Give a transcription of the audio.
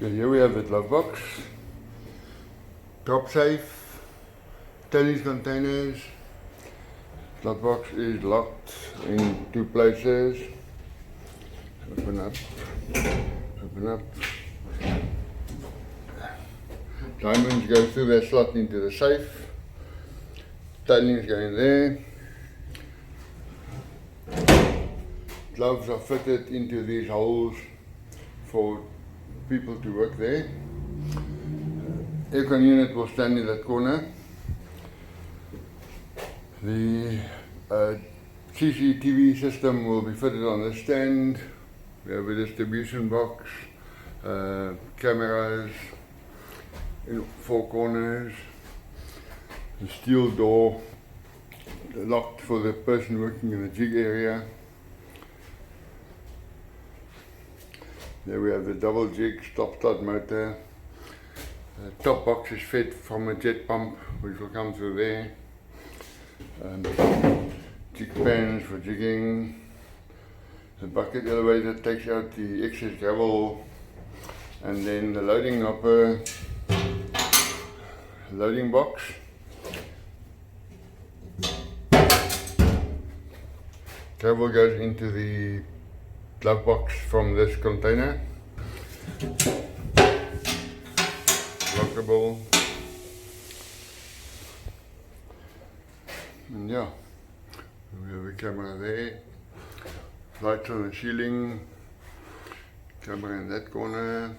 Okay, here we have the glove box, drop safe, tailings containers. Glove box is locked in two places. Open up, open up. Diamonds go through that slot into the safe. Tailings go in there. Gloves are fitted into these holes for people to work there. Aircon unit will stand in that corner. The CCTV system will be fitted on the stand. We have a distribution box, cameras in four corners, the steel door locked for the person working in the jig area. There we have the double jig stop-start motor. The top box is fed from a jet pump which will come through there. Jig pans for jigging. The bucket elevator takes out the excess gravel, and then the loading hopper, loading box. Gravel goes into the glove box from this container. Lockable. And yeah, we have a camera there, lights on the ceiling, camera in that corner.